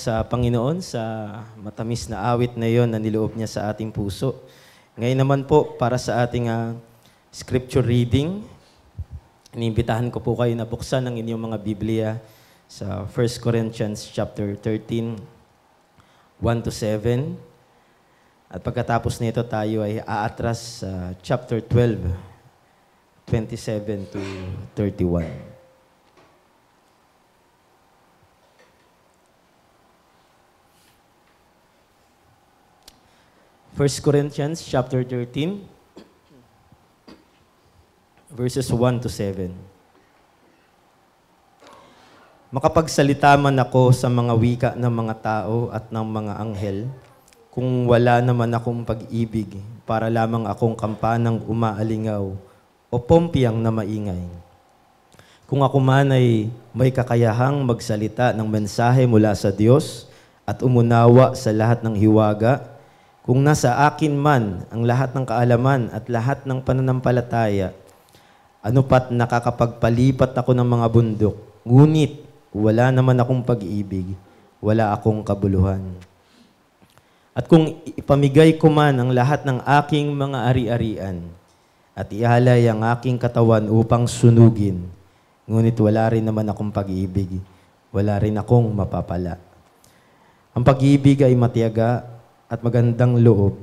sa Panginoon sa matamis na awit na yon na niloob niya sa ating puso. Ngayon naman po, para sa ating scripture reading, iniimbitahan ko po kayo na buksan ang inyong mga Biblia sa 1 Corinthians chapter 13, 1-7. At pagkatapos nito tayo ay aatras sa chapter 12, 27-31. 1 Corinthians chapter 13, verses 1-7. Makapagsalita man ako sa mga wika ng mga tao at ng mga anghel, kung wala naman akong pag-ibig, para lamang akong kampanang umaalingaw o pompiyang na maingay. Kung ako man ay may kakayahang magsalita ng mensahe mula sa Diyos at umunawa sa lahat ng hiwaga, kung nasa akin man ang lahat ng kaalaman at lahat ng pananampalataya, ano pat nakakapagpalipat ako ng mga bundok, ngunit wala naman akong pag-ibig, wala akong kabuluhan. At kung ipamigay ko man ang lahat ng aking mga ari-arian at ihalay ang aking katawan upang sunugin, ngunit wala rin naman akong pag-ibig, wala rin akong mapapala. Ang pag-ibig ay matiyaga at magandang loob,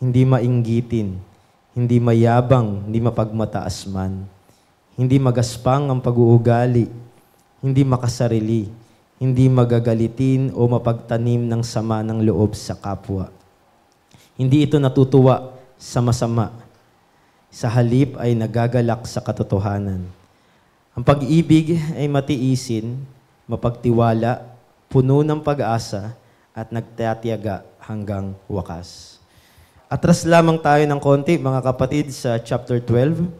hindi mainggitin, hindi mayabang, hindi mapagmataas man, hindi magaspang ang pag-uugali, hindi makasarili, hindi magagalitin o mapagtanim ng sama ng loob sa kapwa. Hindi ito natutuwa sa masama, sa halip ay nagagalak sa katotohanan. Ang pag-ibig ay matiisin, mapagtiwala, puno ng pag-asa, at nagtatiyaga hanggang wakas. Atras lamang tayo ng konti, mga kapatid, sa chapter 12.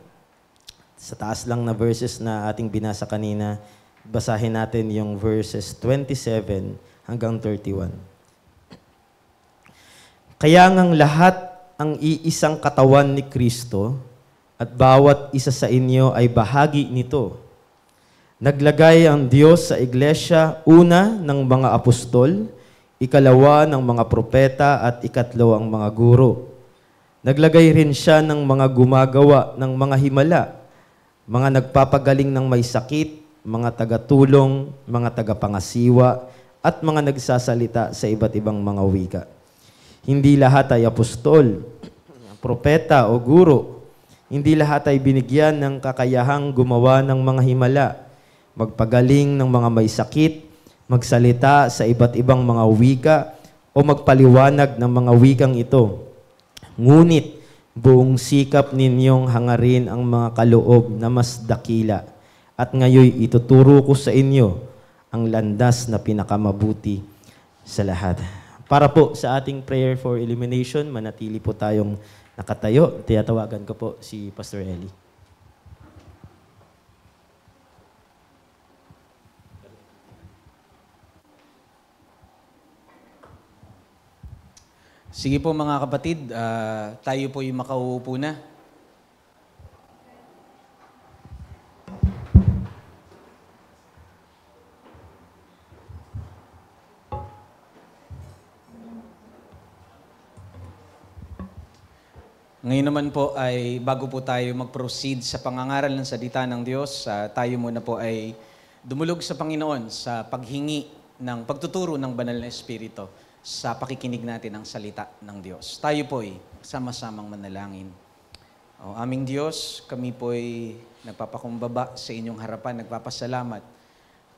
Sa taas lang na verses na ating binasa kanina, basahin natin yung verses 27 hanggang 31. Kaya ngang lahat ang iisang katawan ni Kristo at bawat isa sa inyo ay bahagi nito. Naglagay ang Diyos sa iglesia una ng mga apostol, ikalawa ng mga propeta at ikatlo ang mga guro. Naglagay rin siya ng mga gumagawa ng mga himala, mga nagpapagaling ng may sakit, mga tagatulong, mga tagapangasiwa, at mga nagsasalita sa iba't ibang mga wika. Hindi lahat ay apostol, propeta o guro. Hindi lahat ay binigyan ng kakayahang gumawa ng mga himala, magpagaling ng mga may sakit, magsalita sa iba't ibang mga wika o magpaliwanag ng mga wikang ito. Ngunit buong sikap ninyong hangarin ang mga kaloob na mas dakila at ngayon ituturo ko sa inyo ang landas na pinakamabuti sa lahat. Para po sa ating prayer for illumination, manatili po tayong nakatayo. Tiyatawagan ko po si Pastor Eli. Sige po mga kapatid, tayo po yung makauupo na. Ngayon naman po ay bago po tayo mag-proceed sa pangangaral ng salita ng Diyos, tayo muna po ay dumulog sa Panginoon sa paghingi ng pagtuturo ng banal na Espiritu sa pakikinig natin ng salita ng Diyos. Tayo po'y sama-samang manalangin. O aming Diyos, kami po'y nagpapakumbaba sa inyong harapan, nagpapasalamat.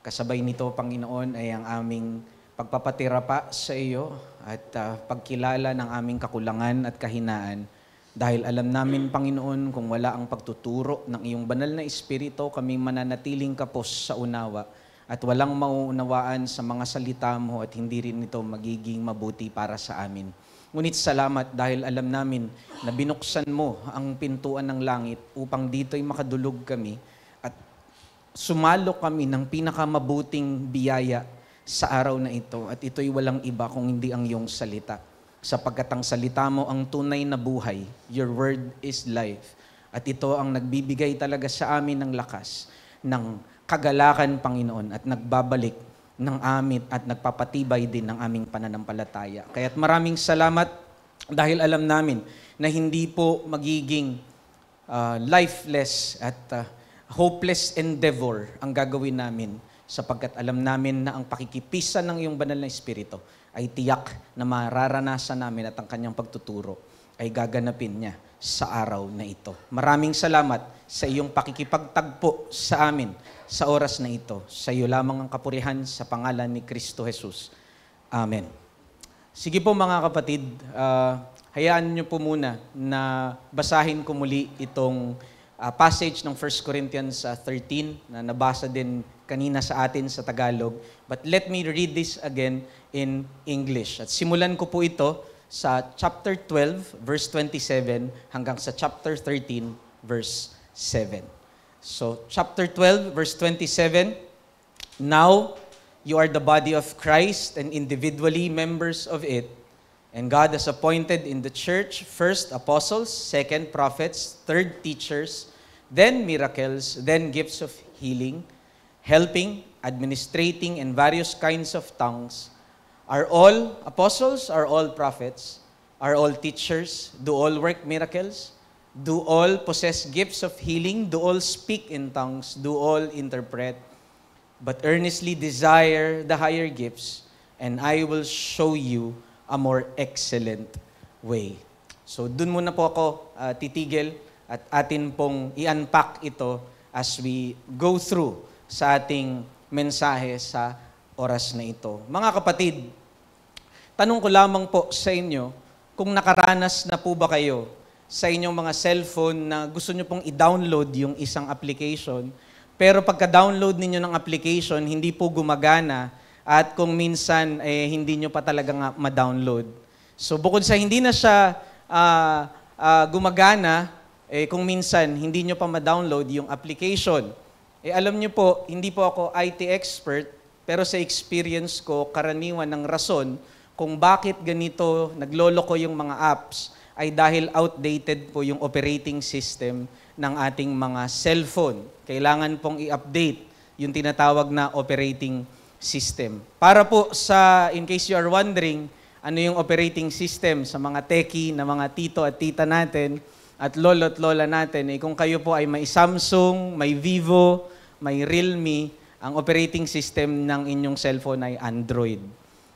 Kasabay nito, Panginoon, ay ang aming pagpapatira pa sa iyo at pagkilala ng aming kakulangan at kahinaan. Dahil alam namin, Panginoon, kung wala ang pagtuturo ng iyong banal na Espiritu, kami mananatiling kapos sa unawa at walang mauunawaan sa mga salita mo at hindi rin ito magiging mabuti para sa amin. Ngunit salamat dahil alam namin na binuksan mo ang pintuan ng langit upang dito'y makadulog kami at sumalo kami ng pinakamabuting biyaya sa araw na ito at ito'y walang iba kung hindi ang iyong salita. Sapagkat ang salita mo ang tunay na buhay, your word is life. At ito ang nagbibigay talaga sa amin ng lakas, ng kagalakan, Panginoon, at nagbabalik ng amin at nagpapatibay din ng aming pananampalataya. Kaya't maraming salamat dahil alam namin na hindi po magiging lifeless at hopeless endeavor ang gagawin namin sapagkat alam namin na ang pakikipisan ng iyong banal na Espiritu ay tiyak na mararanasan namin at ang kanyang pagtuturo ay gaganapin niya sa araw na ito. Maraming salamat sa iyong pakikipagtagpo sa amin sa oras na ito. Sa iyo lamang ang kapurihan sa pangalan ni Kristo Jesus. Amen. Sige po mga kapatid, hayaan niyo po muna na basahin ko muli itong passage ng 1 Corinthians 13 na nabasa din kanina sa atin sa Tagalog. But let me read this again in English. At simulan ko po ito sa chapter 12, verse 27 hanggang sa chapter 13, verse 7. So, chapter 12, verse 27, now you are the body of Christ and individually members of it. And God has appointed in the church first apostles, second prophets, third teachers, then miracles, then gifts of healing, helping, administrating, and various kinds of tongues. Are all apostles? Are all prophets? Are all teachers? Do all work miracles? Do all possess gifts of healing? Do all speak in tongues? Do all interpret? But earnestly desire the higher gifts, and I will show you a more excellent way. So dun muna po ako titigil at atin pong i-unpack ito as we go through sa ating mensahe sa oras na ito. Mga kapatid, tanong ko lamang po sa inyo, kung nakaranas na po ba kayo sa inyong mga cellphone na gusto nyo pong i-download yung isang application, pero pagka-download ninyo ng application, hindi po gumagana at kung minsan hindi nyo pa talaga nga ma-download. So bukod sa hindi na siya gumagana, kung minsan hindi nyo pa ma-download yung application. Alam nyo po, hindi po ako IT expert, pero sa experience ko, karaniwan ng rason kung bakit ganito nagloloko yung mga apps ay dahil outdated po yung operating system ng ating mga cellphone. Kailangan pong i-update yung tinatawag na operating system. Para po sa, in case you are wondering, ano yung operating system sa mga techie na mga tito at tita natin at lolo at lola natin, kung kayo po ay may Samsung, may Vivo, may Realme, ang operating system ng inyong cellphone ay Android.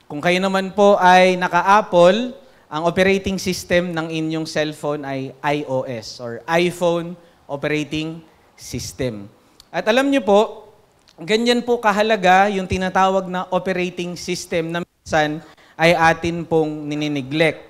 Kung kayo naman po ay naka-Apple, ang operating system ng inyong cellphone ay iOS or iPhone operating system. At alam niyo po, ganyan po kahalaga yung tinatawag na operating system na minsan ay atin pong ninineglect.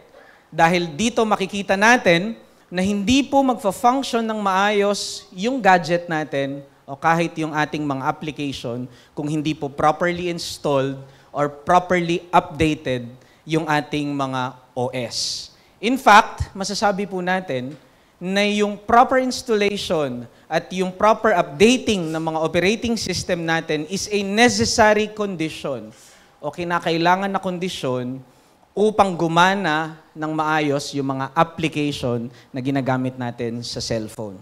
Dahil dito makikita natin na hindi po magfa-function ng maayos yung gadget natin o kahit yung ating mga application kung hindi po properly installed or properly updated yung ating mga OS. In fact, masasabi po natin na yung proper installation at yung proper updating ng mga operating system natin is a necessary condition o kinakailangan na kondisyon upang gumana ng maayos yung mga application na ginagamit natin sa cellphone.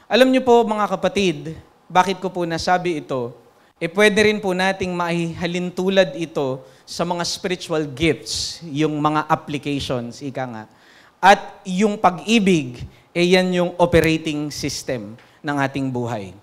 Alam niyo po mga kapatid, bakit ko po nasabi ito? Pwede rin po nating maihalintulad ito sa mga spiritual gifts, yung mga applications, ika nga. At yung pag-ibig, yan yung operating system ng ating buhay.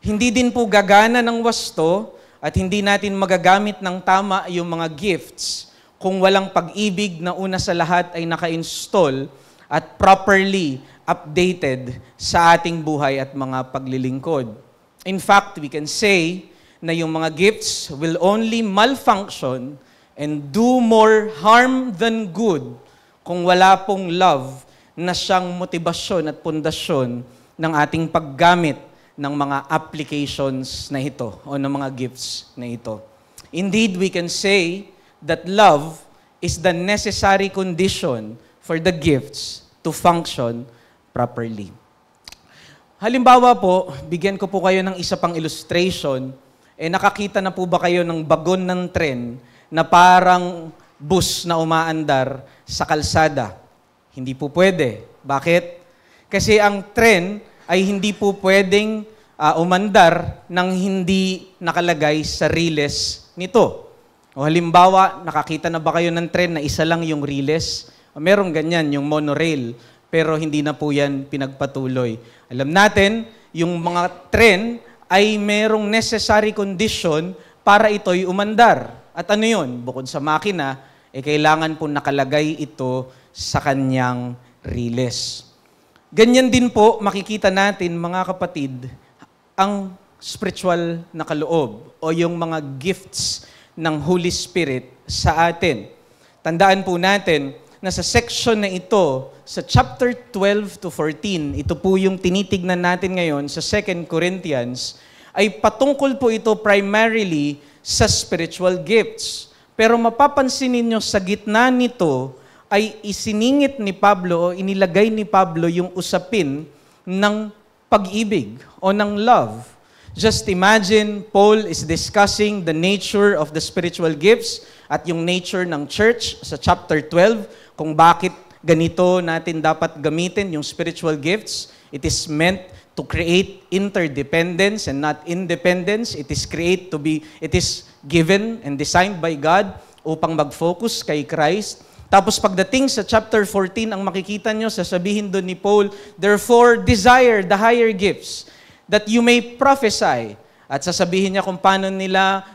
Hindi din po gagana ng wasto at hindi natin magagamit ng tama yung mga gifts kung walang pag-ibig na una sa lahat ay naka-install at properly updated sa ating buhay at mga paglilingkod. In fact, we can say na yung mga gifts will only malfunction and do more harm than good kung wala pong love na siyang motibasyon at pundasyon ng ating paggamit ng mga applications na ito o ng mga gifts na ito. Indeed, we can say that love is the necessary condition for the gifts to function properly. Halimbawa po, bigyan ko po kayo ng isa pang illustration. Nakakita na po ba kayo ng bagon ng tren na parang bus na umaandar sa kalsada? Hindi po pwede. Bakit? Kasi ang tren ay hindi po pwedeng umandar nang hindi nakalagay sa riles nito. O halimbawa, nakakita na ba kayo ng tren na isa lang yung riles? O merong ganyan, yung monorail, pero hindi na po yan pinagpatuloy. Alam natin, yung mga tren ay merong necessary condition para ito'y umandar. At ano yun? Bukod sa makina, kailangan po nakalagay ito sa kanyang riles. Ganyan din po makikita natin, mga kapatid, ang spiritual na kaloob o yung mga gifts ng Holy Spirit sa atin. Tandaan po natin na sa section na ito, sa chapter 12 to 14, ito po yung tinitignan natin ngayon sa 2 Corinthians, ay patungkol po ito primarily sa spiritual gifts. Pero mapapansin ninyo sa gitna nito ay isiningit ni Pablo o inilagay ni Pablo yung usapin ng pag-ibig o ng love. Just imagine, Paul is discussing the nature of the spiritual gifts at yung nature ng church sa chapter 12, kung bakit ganito natin dapat gamitin yung spiritual gifts. It is meant to create interdependence and not independence. It is given and designed by God upang mag-focus kay Christ. Tapos pagdating sa chapter 14, ang makikita nyo, sasabihin doon ni Paul, therefore desire the higher gifts, that you may prophesy. At sasabihin niya kung paano nila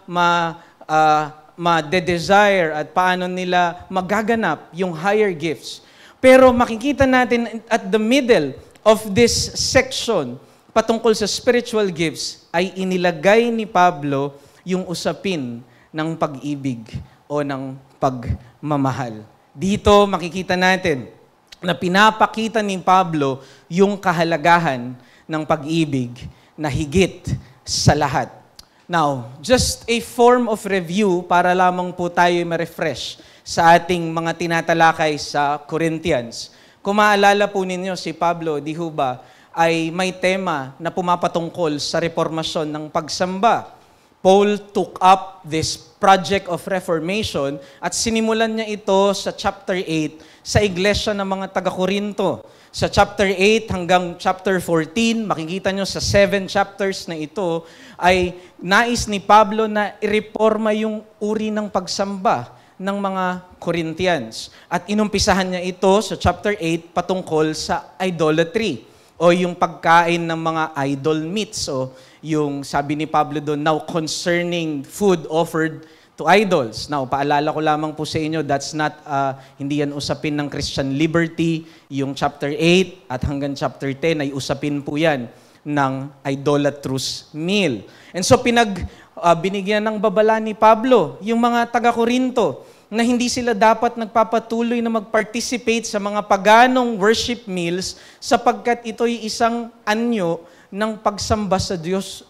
ma-desire at paano nila magaganap yung higher gifts. Pero makikita natin at the middle of this section, patungkol sa spiritual gifts, ay inilagay ni Pablo yung usapin ng pag-ibig o ng pagmamahal. Dito makikita natin na pinapakita ni Pablo yung kahalagahan ng pag-ibig na higit sa lahat. Now, just a form of review para lamang po tayo ma-refresh sa ating mga tinatalakay sa Corinthians. Kung maalala po ninyo, si Pablo, di ho ba, ay may tema na pumapatungkol sa reformasyon ng pagsamba. Paul took up this project of reformation at sinimulan niya ito sa chapter 8 sa iglesia ng mga taga-Korinto. Sa chapter 8 hanggang chapter 14, makikita nyo sa 7 chapters na ito, ay nais ni Pablo na ireforma yung uri ng pagsamba ng mga Corinthians. At inumpisahan niya ito sa chapter 8 patungkol sa idolatry o yung pagkain ng mga idol meats o yung sabi ni Pablo doon, now concerning food offered to idols. Now, paalala ko lamang po sa inyo, that's not, hindi yan usapin ng Christian liberty. Yung chapter 8 at hanggang chapter 10 ay usapin po yan ng idolatrous meal. And so, binigyan ng babala ni Pablo yung mga taga-Korinto na hindi sila dapat nagpapatuloy na mag-participate sa mga paganong worship meals sapagkat ito'y isang anyo ng pagsamba sa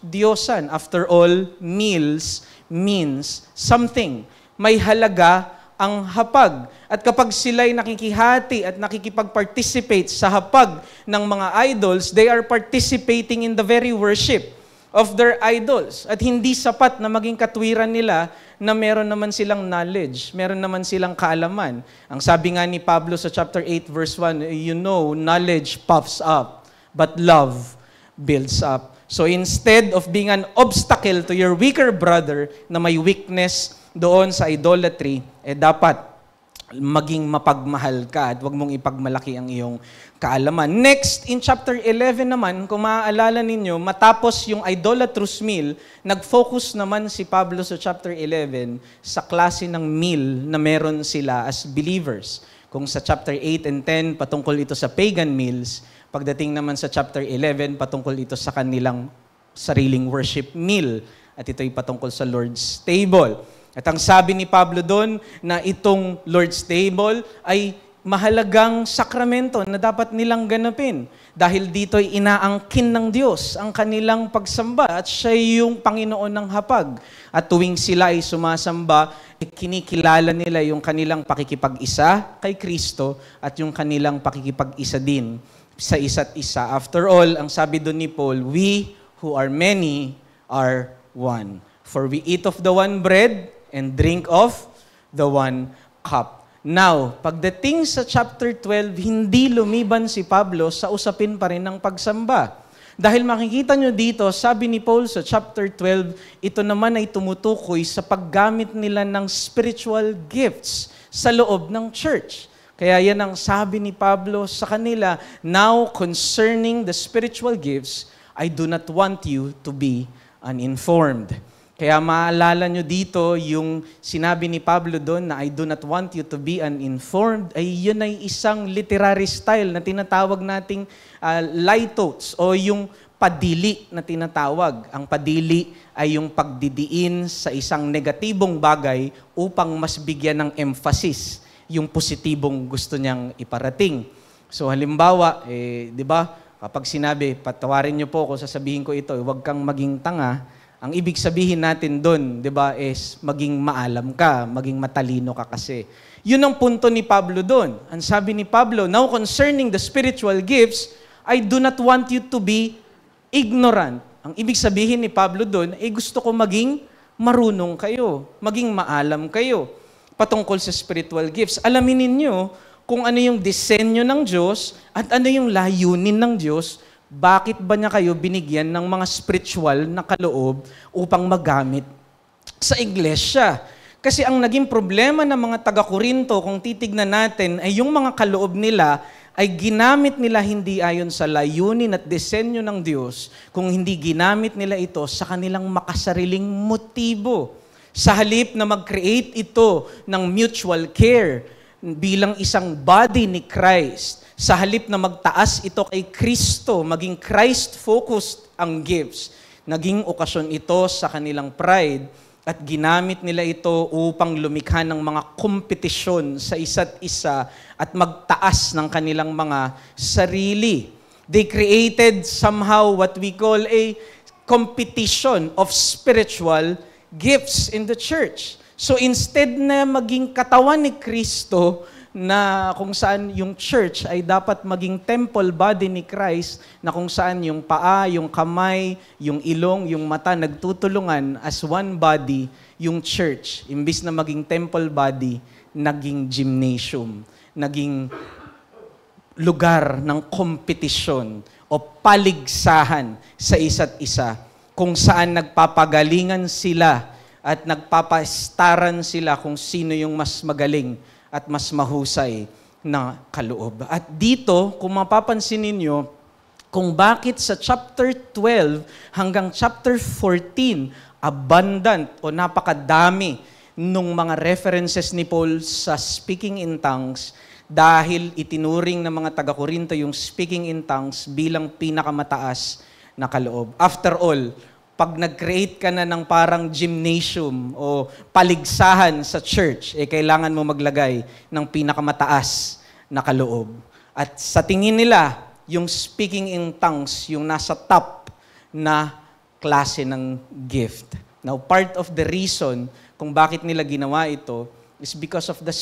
Diyosan. After all, meals means something. May halaga ang hapag. At kapag sila'y nakikihati at nakikipag-participate sa hapag ng mga idols, they are participating in the very worship of their idols. At hindi sapat na maging katwiran nila na meron naman silang knowledge, meron naman silang kaalaman. Ang sabi nga ni Pablo sa chapter 8 verse 1, you know, knowledge puffs up, but love builds up. So instead of being an obstacle to your weaker brother na may weakness doon sa idolatry, dapat maging mapagmahal ka at huwag mong ipagmalaki ang iyong kaalaman. Next, in chapter 11 naman, kung maaalala ninyo, matapos yung idolatrous meal, nag-focus naman si Pablo sa chapter 11 sa klase ng meal na meron sila as believers. Kung sa chapter 8 and 10, patungkol ito sa pagan meals, pagdating naman sa chapter 11, patungkol ito sa kanilang sariling worship meal. At ito'y patungkol sa Lord's table. At ang sabi ni Pablo doon na itong Lord's table ay mahalagang sakramento na dapat nilang ganapin. Dahil dito'y inaangkin ng Diyos ang kanilang pagsamba at siya yung Panginoon ng hapag. At tuwing sila ay sumasamba, kinikilala nila yung kanilang pakikipag-isa kay Kristo at yung kanilang pakikipag-isa din sa isa't isa. After all, ang sabi doon ni Paul, we who are many are one. For we eat of the one bread and drink of the one cup. Now, pagdating sa chapter 12, hindi lumiban si Pablo sa usapin pa rin ng pagsamba. Dahil makikita nyo dito, sabi ni Paul sa chapter 12, ito naman ay tumutukoy sa paggamit nila ng spiritual gifts sa loob ng church. Kaya yan ang sabi ni Pablo sa kanila, now concerning the spiritual gifts, I do not want you to be uninformed. Kaya maalala nyo dito yung sinabi ni Pablo doon na I do not want you to be uninformed, ay yun ay isang literary style na tinatawag nating litotes o yung padili na tinatawag. Ang padili ay yung pagdidiin sa isang negatibong bagay upang mas bigyan ng emphasis yung positibong gusto niyang iparating. So halimbawa, di ba, kapag sinabi, patawarin niyo po kung sasabihin ko ito, huwag kang maging tanga, ang ibig sabihin natin doon, di ba, is maging maalam ka, maging matalino ka kasi. Yun ang punto ni Pablo doon. Ang sabi ni Pablo, now concerning the spiritual gifts, I do not want you to be ignorant. Ang ibig sabihin ni Pablo doon, gusto ko maging marunong kayo, maging maalam kayo patungkol sa spiritual gifts. Alamin ninyo kung ano yung disenyo ng Diyos at ano yung layunin ng Diyos. Bakit ba niya kayo binigyan ng mga spiritual na kaloob upang magamit sa iglesia? Kasi ang naging problema ng mga taga-Korinto, kung titignan natin, ay yung mga kaloob nila ay ginamit nila hindi ayon sa layunin at disenyo ng Diyos, kung hindi ginamit nila ito sa kanilang makasariling motibo. Sa halip na mag-create ito ng mutual care bilang isang body ni Christ, sa halip na magtaas ito kay Kristo, maging Christ-focused ang gifts, naging okasyon ito sa kanilang pride at ginamit nila ito upang lumikha ng mga kompetisyon sa isa't isa at magtaas ng kanilang mga sarili. They created somehow what we call a competition of spiritual gifts in the church. So instead na maging katawan ni Kristo, na kung saan yung church ay dapat maging temple body ni Christ, na kung saan yung paa, yung kamay, yung ilong, yung mata nagtutulungan as one body, yung church, imbis na maging temple body, naging gymnasium, naging lugar ng kompetisyon o paligsahan sa isa't isa, kung saan nagpapagalingan sila at nagpapastaran sila kung sino yung mas magaling at mas mahusay na kaloob. At dito, kung mapapansin ninyo, kung bakit sa chapter 12 hanggang chapter 14, abundant o napakadami nung mga references ni Paul sa speaking in tongues, dahil itinuring ng mga taga-Korinto yung speaking in tongues bilang pinakamataas na kaloob. After all, pag nag-create ka na ng parang gymnasium o paligsahan sa church, kailangan mo maglagay ng pinakamataas na kaloob. At sa tingin nila, yung speaking in tongues, yung nasa top na klase ng gift. Now, part of the reason kung bakit nila ginawa ito is because of the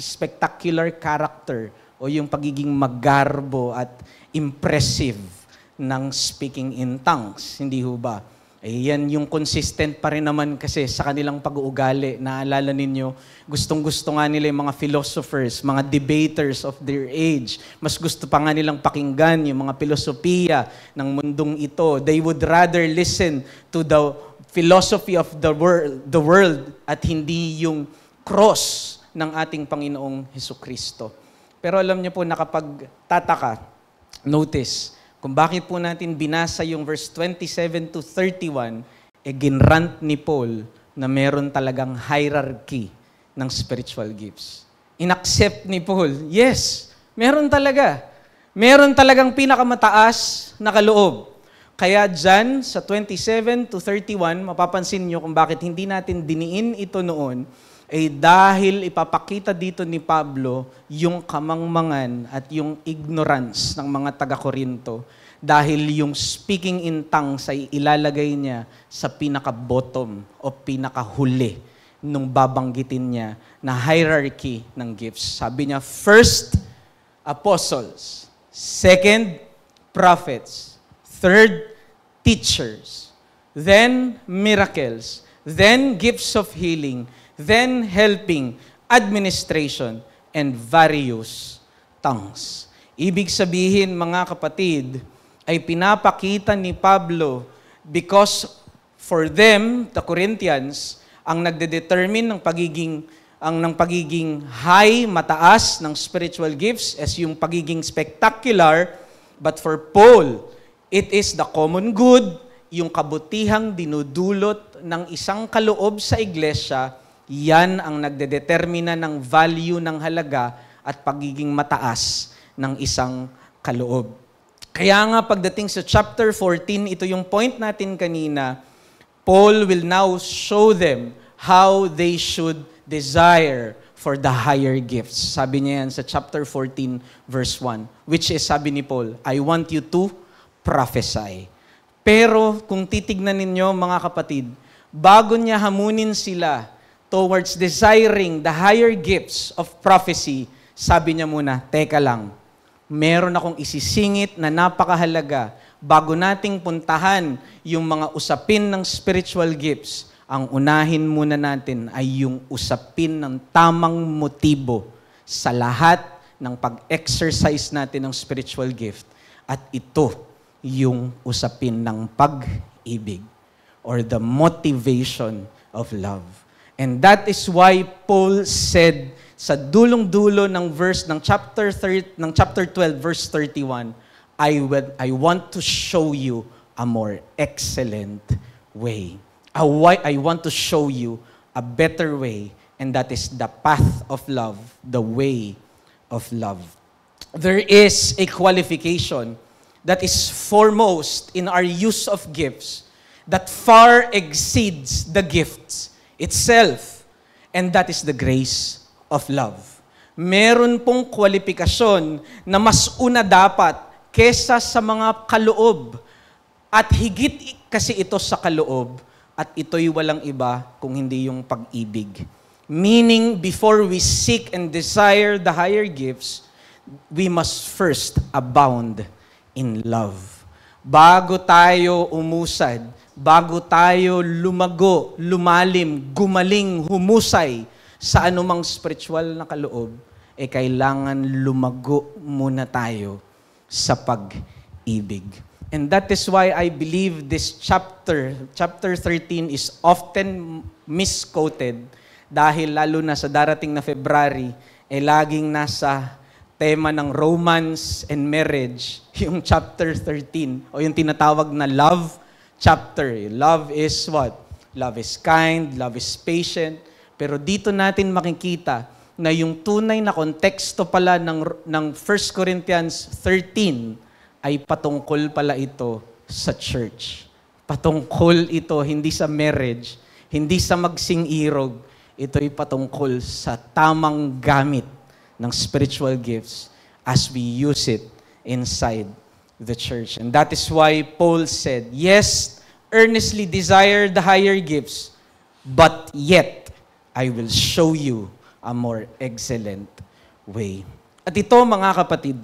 spectacular character o yung pagiging magarbo at impressive ng speaking in tongues. Hindi ho ba? Yan yung consistent pa rin naman kasi sa kanilang pag-uugali. Naalala ninyo, gustong-gusto nga nila yung mga philosophers, mga debaters of their age. Mas gusto pa nga nilang pakinggan yung mga filosofiya ng mundong ito. They would rather listen to the philosophy of the world at hindi yung cross ng ating Panginoong Hesukristo. Pero alam niyo po, nakapagtataka, notice, kung bakit po natin binasa yung verse 27 to 31, ginrant ni Paul na meron talagang hierarchy ng spiritual gifts. Inaccept ni Paul, yes, meron talaga. Meron talagang pinakamataas na kaloob. Kaya dyan, sa 27 to 31, mapapansin nyo kung bakit hindi natin diniin ito noon, dahil ipapakita dito ni Pablo yung kamangmangan at yung ignorance ng mga taga-Korinto, dahil yung speaking in tongues ay ilalagay niya sa pinaka-bottom o pinaka-huli nung babanggitin niya na hierarchy ng gifts. Sabi niya, first, apostles. Second, prophets. Third, teachers. Then, miracles. Then, gifts of healing. Then helping, administration, and various tongues. Ibig sabihin, mga kapatid, ay pinapakita ni Pablo because for them, the Corinthians, ang nagde-determine ng pagiging high, mataas ng spiritual gifts as yung pagiging spectacular. But for Paul, it is the common good, yung kabutihang dinudulot ng isang kaloob sa iglesia, yan ang nagdedetermina ng value ng halaga at pagiging mataas ng isang kaloob. Kaya nga pagdating sa chapter 14, ito yung point natin kanina, Paul will now show them how they should desire for the higher gifts. Sabi niya yan sa chapter 14, verse 1, which is, sabi ni Paul, I want you to prophesy. Pero kung titignan ninyo, mga kapatid, bago niya hamunin sila towards desiring the higher gifts of prophecy, sabi niya muna, teka lang, meron akong isisingit na napakahalaga bago nating puntahan yung mga usapin ng spiritual gifts. Ang unahin muna natin ay yung usapin ng tamang motibo sa lahat ng pag-exercise natin ng spiritual gift. At ito yung usapin ng pag-ibig or the motivation of love. And that is why Paul said sa dulong-dulo ng verse ng chapter 12 verse 31, I want to show you a more excellent way. I want to show you a better way, and that is the path of love, the way of love. There is a qualification that is foremost in our use of gifts that far exceeds the gifts itself, and that is the grace of love. Meron pong kwalifikasyon na mas una dapat kesa sa mga kaloob. At higit kasi ito sa kaloob, at ito'y walang iba kung hindi yung pag-ibig. Meaning, before we seek and desire the higher gifts, we must first abound in love. Bago tayo umusad, bago tayo lumago, lumalim, gumaling, humusay sa anumang spiritual na kaloob, kailangan lumago muna tayo sa pag-ibig. And that is why I believe this chapter 13 is often misquoted dahil lalo na sa darating na February, laging nasa tema ng romance and marriage, yung chapter 13, o yung tinatawag na love chapter. Love is what? Love is kind, love is patient. Pero dito natin makikita na yung tunay na konteksto pala ng 1 Corinthians 13 ay patungkol pala ito sa church. Patungkol ito hindi sa marriage, hindi sa magsing-irog. Ito'y patungkol sa tamang gamit ng spiritual gifts as we use it inside the church. And that is why Paul said, yes, earnestly desire the higher gifts, but yet I will show you a more excellent way. At ito, mga kapatid,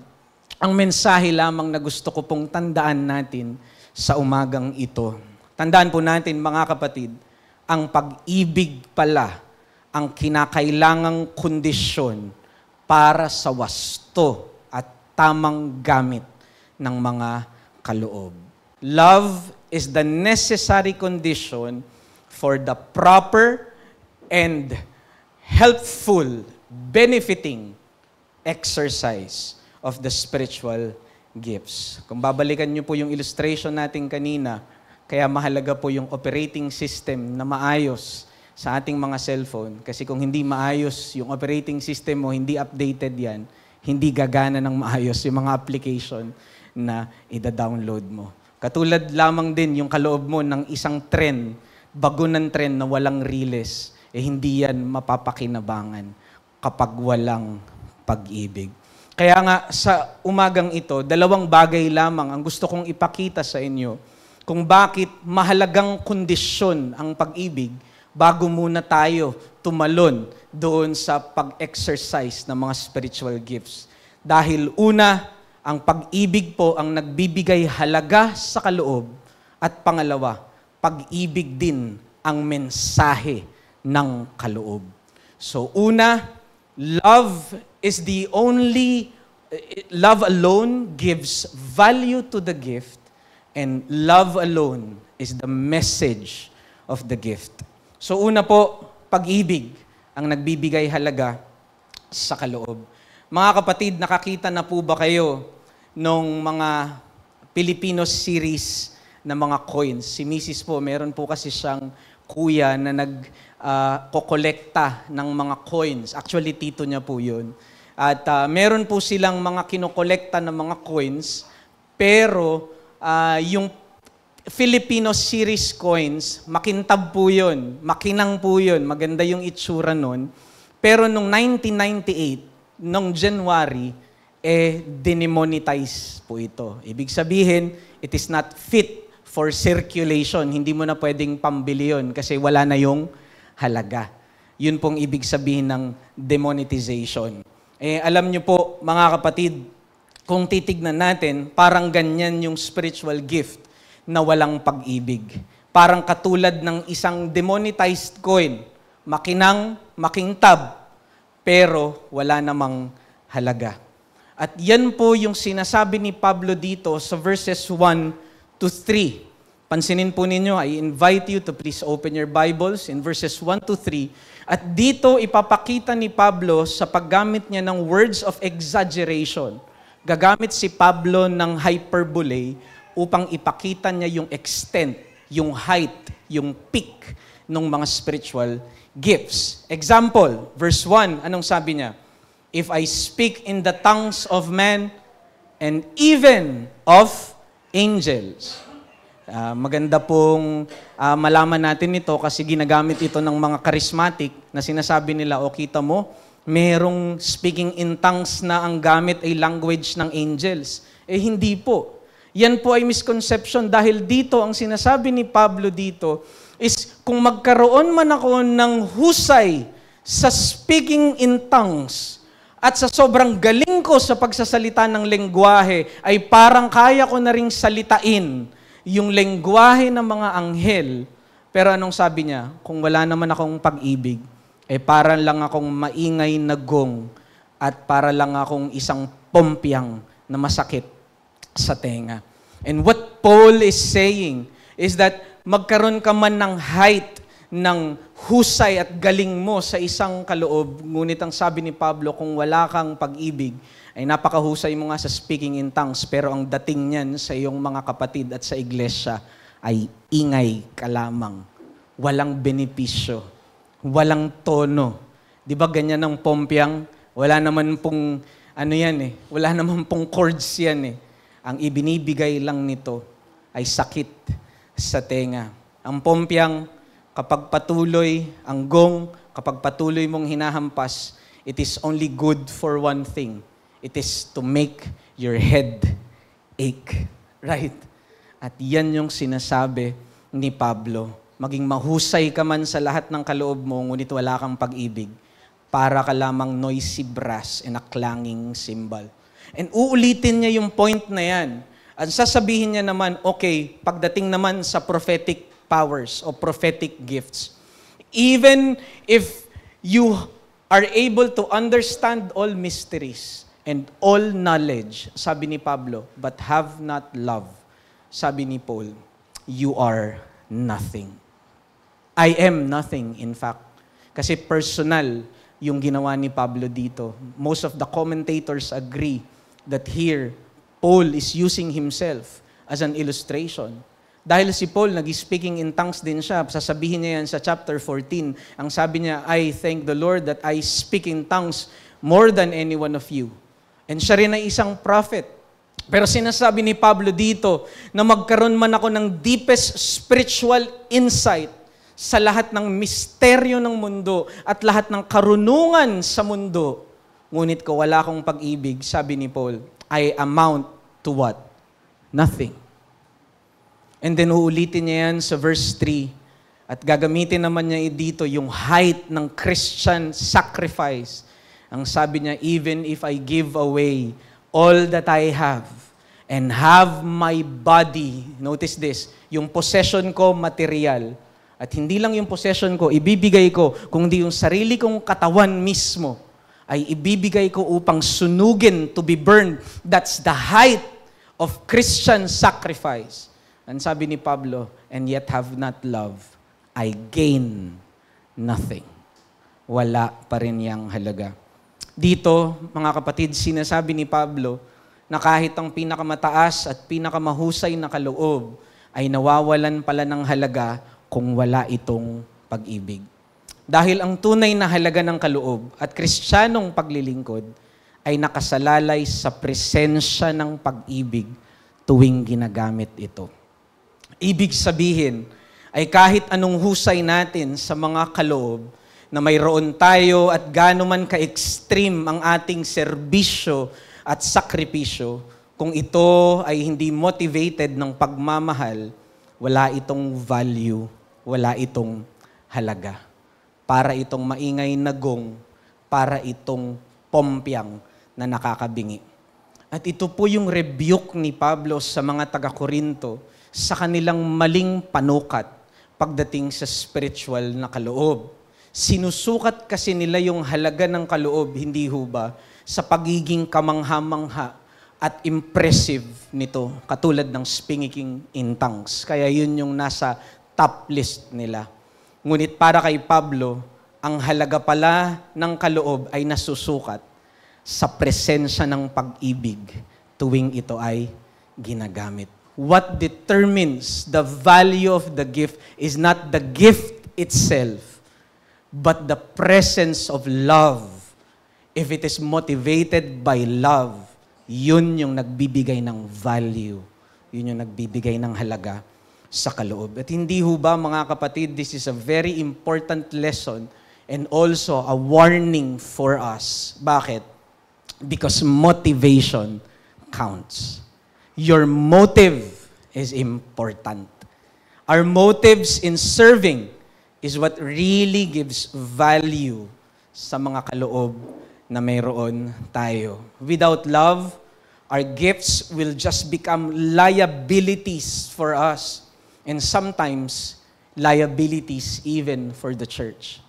ang mensahe lamang na gusto ko pong tandaan natin sa umagang ito. Tandaan po natin, mga kapatid, ang pag-ibig pala ang kinakailangang kondisyon para sa wasto at tamang gamit ng mga kaloob. Love is the necessary condition for the proper and helpful, benefiting exercise of the spiritual gifts. Kung babalikan niyo po yung illustration natin kanina, kaya mahalaga po yung operating system na maayos sa ating mga cellphone. Kasi kung hindi maayos yung operating system mo, hindi updated yan, hindi gagana ng maayos yung mga application na ida-download mo. Katulad lamang din yung kaloob mo ng isang trend, bagunan trend na walang riles, hindi yan mapapakinabangan kapag walang pag-ibig. Kaya nga sa umagang ito, dalawang bagay lamang ang gusto kong ipakita sa inyo kung bakit mahalagang kondisyon ang pag-ibig bago muna tayo tumalon doon sa pag-exercise ng mga spiritual gifts. Dahil una, ang pag-ibig po ang nagbibigay halaga sa kaloob at pangalawa, pag-ibig din ang mensahe ng kaloob. So una, love is the only love alone gives value to the gift, and love alone is the message of the gift. So una po, pag-ibig ang nagbibigay halaga sa kaloob. Mga kapatid, nakakita na po ba kayo nung mga Filipino series na mga coins? Si Mrs. po, meron po kasi siyang kuya na kokolekta ng mga coins. Actually, tito niya po yun. At meron po silang mga kinokolekta ng mga coins, pero yung Filipino series coins, makintab po yun, makinang po yun, maganda yung itsura nun. Pero nung 1998, nung January, dinemonetize po ito. Ibig sabihin, it is not fit for circulation. Hindi mo na pwedeng pambili yun kasi wala na yung halaga. Yun pong ibig sabihin ng demonetization. Alam nyo po, mga kapatid, kung titignan natin, parang ganyan yung spiritual gift na walang pag-ibig. Parang katulad ng isang demonetized coin, makinang, makintab, pero wala namang halaga. At yan po yung sinasabi ni Pablo dito sa verses 1 to 3. Pansinin po ninyo, I invite you to please open your Bibles in verses 1 to 3. At dito ipapakita ni Pablo sa paggamit niya ng words of exaggeration. Gagamit si Pablo ng hyperbole upang ipakita niya yung extent, yung height, yung peak ng mga spiritual gifts. Example, verse 1, anong sabi niya? If I speak in the tongues of men and even of angels. Maganda pong malaman natin ito kasi ginagamit ito ng mga charismatic na sinasabi nila, o kita mo, merong speaking in tongues na ang gamit ay language ng angels. Hindi po. Yan po ay misconception dahil dito, ang sinasabi ni Pablo dito is kung magkaroon man ako ng husay sa speaking in tongues at sa sobrang galing ko sa pagsasalita ng lengguwahe, ay parang kaya ko na ring salitain yung lengguwahe ng mga anghel. Pero anong sabi niya? Kung wala naman akong pag-ibig, para lang akong maingay na gong at para lang akong isang pompyang na masakit sa tenga. And what Paul is saying is that magkaroon ka man ng height, ng husay at galing mo sa isang kaloob, ngunit ang sabi ni Pablo, kung wala kang pag-ibig, ay napakahusay mo nga sa speaking in tongues, pero ang dating niyan sa iyong mga kapatid at sa iglesia ay ingay ka lamang. Walang benepisyo. Walang tono. Di ba ganyan ang pompyang? Wala naman pong, wala naman pong chords yan. Ang ibinibigay lang nito ay sakit sa tenga. Ang pompyang, kapag patuloy, ang gong, kapag patuloy mong hinahampas, it is only good for one thing. It is to make your head ache. Right? At yan yung sinasabi ni Pablo. Maging mahusay ka man sa lahat ng kaloob mo, ngunit wala kang pag-ibig, para ka lamang noisy brass and a clanging cymbal. And uulitin niya yung point na yan. At sasabihin niya naman, okay, pagdating naman sa prophetic powers o prophetic gifts, even if you are able to understand all mysteries and all knowledge, sabi ni Pablo, but have not love, sabi ni Paul, you are nothing. I am nothing, in fact. Kasi personal yung ginawa ni Pablo dito. Most of the commentators agree that here, Paul is using himself as an illustration. Dahil si Paul, nag-speaking in tongues din siya. Sasabihin niya yan sa chapter 14. Ang sabi niya, I thank the Lord that I speak in tongues more than any one of you. And siya rin ay isang prophet. Pero sinasabi ni Pablo dito na magkaroon man ako ng deepest spiritual insight sa lahat ng misteryo ng mundo at lahat ng karunungan sa mundo. Ngunit ko wala akong pag-ibig, sabi ni Paul, I amount to what? Nothing. And then uulitin niya yan sa verse 3. At gagamitin naman niya dito yung height ng Christian sacrifice. Ang sabi niya, even if I give away all that I have and have my body, notice this, yung possession ko, material, at hindi lang yung possession ko, ibibigay ko, kundi yung sarili kong katawan mismo, ay ibibigay ko upang sunugin, to be burned. That's the height of Christian sacrifice. And sabi ni Pablo, and yet have not love, I gain nothing. Wala pa rin yang halaga. Dito, mga kapatid, sinasabi ni Pablo na kahit ang pinakamataas at pinakamahusay na kaloob ay nawawalan pala ng halaga kung wala itong pag-ibig. Dahil ang tunay na halaga ng kaloob at kristyanong paglilingkod ay nakasalalay sa presensya ng pag-ibig tuwing ginagamit ito. Ibig sabihin ay kahit anong husay natin sa mga kaloob na mayroon tayo at gaano man ka-extreme ang ating serbisyo at sakripisyo, kung ito ay hindi motivated ng pagmamahal, wala itong value, wala itong halaga. Para itong maingay na gong, para itong pompyang na nakakabingi. At ito po yung rebuke ni Pablo sa mga taga-Korinto sa kanilang maling panukat pagdating sa spiritual na kaloob. Sinusukat kasi nila yung halaga ng kaloob, hindi ho ba, sa pagiging kamangha-mangha at impressive nito, katulad ng speaking in tongues. Kaya yun yung nasa top list nila. Ngunit para kay Pablo, ang halaga pala ng kaloob ay nasusukat sa presensya ng pag-ibig tuwing ito ay ginagamit. What determines the value of the gift is not the gift itself, but the presence of love. If it is motivated by love, yun yung nagbibigay ng value. Yun yung nagbibigay ng halaga sa kaloob. At hindi ho ba, mga kapatid, this is a very important lesson and also a warning for us. Bakit? Because motivation counts. Your motive is important. Our motives in serving is what really gives value sa mga kaloob na mayroon tayo. Without love, our gifts will just become liabilities for us. And sometimes, liabilities even for the church.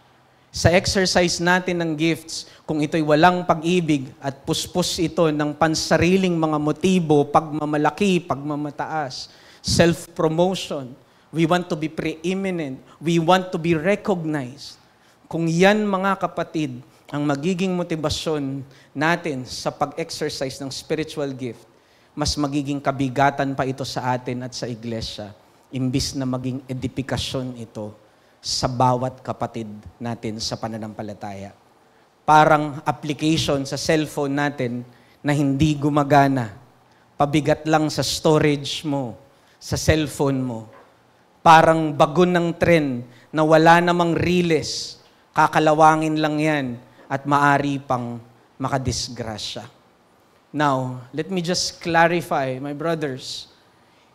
Sa exercise natin ng gifts, kung ito'y walang pag-ibig at puspos ito ng pansariling mga motibo, pagmamalaki, pagmamataas, self-promotion, we want to be preeminent, we want to be recognized. Kung yan, mga kapatid, ang magiging motibasyon natin sa pag-exercise ng spiritual gift, mas magiging kabigatan pa ito sa atin at sa iglesia, imbis na maging edipikasyon ito sa bawat kapatid natin sa pananampalataya. Parang application sa cellphone natin na hindi gumagana. Pabigat lang sa storage mo, sa cellphone mo. Parang bagon ng tren na wala namang riles. Kakalawangin lang yan at maari pang makadisgrasya. Now, let me just clarify, my brothers.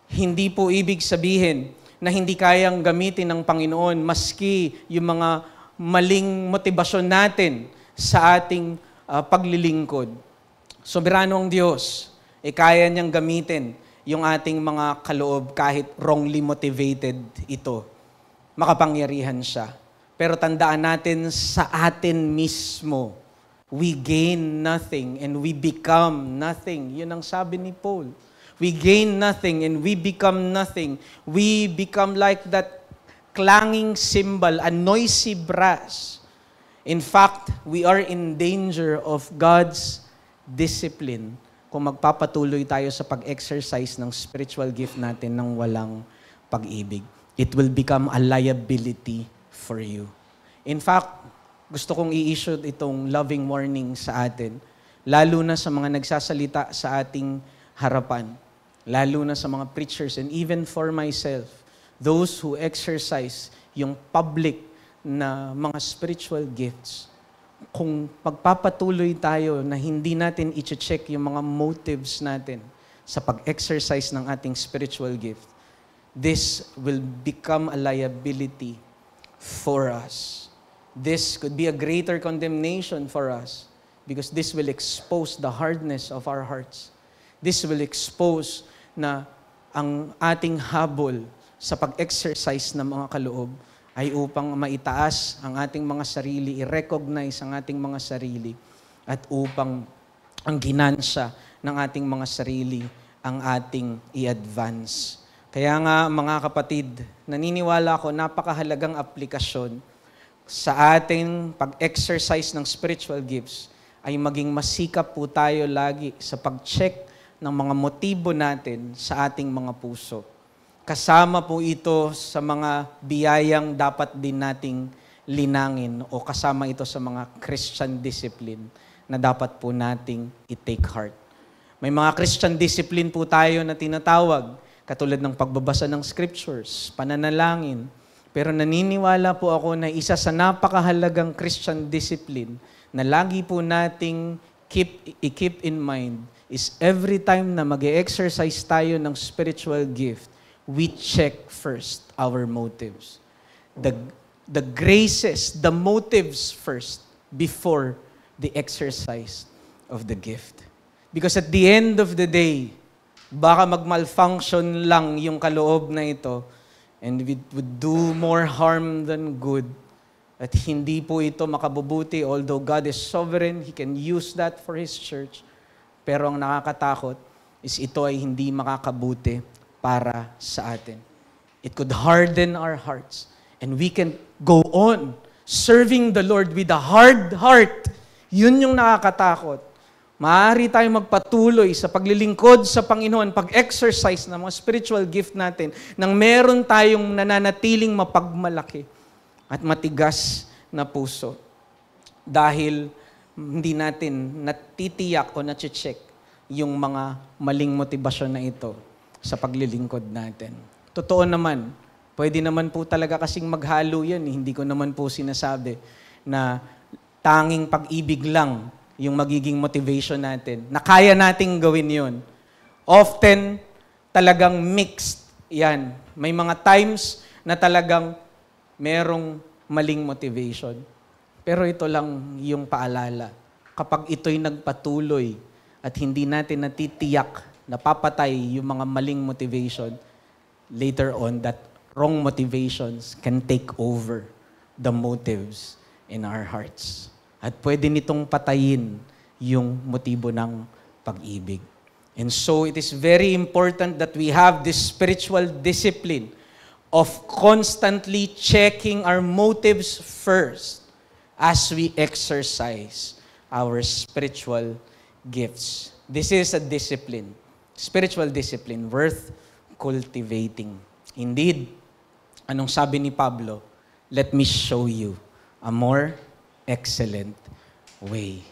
Hindi po ibig sabihin na hindi kayang gamitin ng Panginoon maski yung mga maling motibasyon natin sa ating paglilingkod. Soberano ang Diyos, kaya niyang gamitin yung ating mga kaloob kahit wrongly motivated ito. Makapangyarihan siya. Pero tandaan natin sa atin mismo, we gain nothing and we become nothing. Yun ang sabi ni Paul. We gain nothing and we become nothing. We become like that clanging cymbal, a noisy brass. In fact, we are in danger of God's discipline kung magpapatuloy tayo sa pag-exercise ng spiritual gift natin ng walang pag-ibig. It will become a liability for you. In fact, gusto kong i-issue itong loving warning sa atin, lalo na sa mga nagsasalita sa ating harapan. Lalo na sa mga preachers and even for myself, those who exercise yung public na mga spiritual gifts. Kung pagpapatuloy tayo na hindi natin i-check yung mga motives natin sa pag-exercise ng ating spiritual gift, this will become a liability for us. This could be a greater condemnation for us because this will expose the hardness of our hearts. This will expose na ang ating habol sa pag-exercise ng mga kaloob ay upang maitaas ang ating mga sarili, i-recognize ang ating mga sarili, at upang ang ginansya ng ating mga sarili ang ating i-advance. Kaya nga mga kapatid, naniniwala ako napakahalagang aplikasyon sa ating pag-exercise ng spiritual gifts ay maging masikap po tayo lagi sa pag-check ng mga motibo natin sa ating mga puso. Kasama po ito sa mga biyayang dapat din nating linangin o kasama ito sa mga Christian discipline na dapat po nating i-take heart. May mga Christian discipline po tayo na tinatawag, katulad ng pagbabasa ng scriptures, pananalangin. Pero naniniwala po ako na isa sa napakahalagang Christian discipline na lagi po nating keep in mind is every time na mag-exercise tayo ng spiritual gift, we check first our motives. The graces, the motives first before the exercise of the gift. Because at the end of the day, baka mag-malfunction lang yung kaloob na ito and it would do more harm than good. At hindi po ito makabubuti. Although God is sovereign, He can use that for His church. Pero ang nakakatakot is ito ay hindi makakabuti para sa atin. It could harden our hearts. And we can go on serving the Lord with a hard heart. Yun yung nakakatakot. Maaari tayong magpatuloy sa paglilingkod sa Panginoon, pag-exercise ng mga spiritual gift natin, nang meron tayong nananatiling mapagmalaki at matigas na puso. Dahil hindi natin natitiyak o nati-check yung mga maling motibasyon na ito sa paglilingkod natin. Totoo naman, pwede naman po talaga kasing maghalo yan. Hindi ko naman po sinasabi na tanging pag-ibig lang yung magiging motivation natin, na kaya nating gawin yun. Often, talagang mixed yan. May mga times na talagang merong maling motivation. Pero ito lang yung paalala. Kapag ito'y nagpatuloy at hindi natin natitiyak, napapatay yung mga maling motivation, later on, that wrong motivations can take over the motives in our hearts. At pwede nitong patayin yung motibo ng pag-ibig. And so, it is very important that we have this spiritual discipline of constantly checking our motives first as we exercise our spiritual gifts. This is a discipline, spiritual discipline, worth cultivating. Indeed, anong sabi ni Pablo? Let me show you a more excellent way.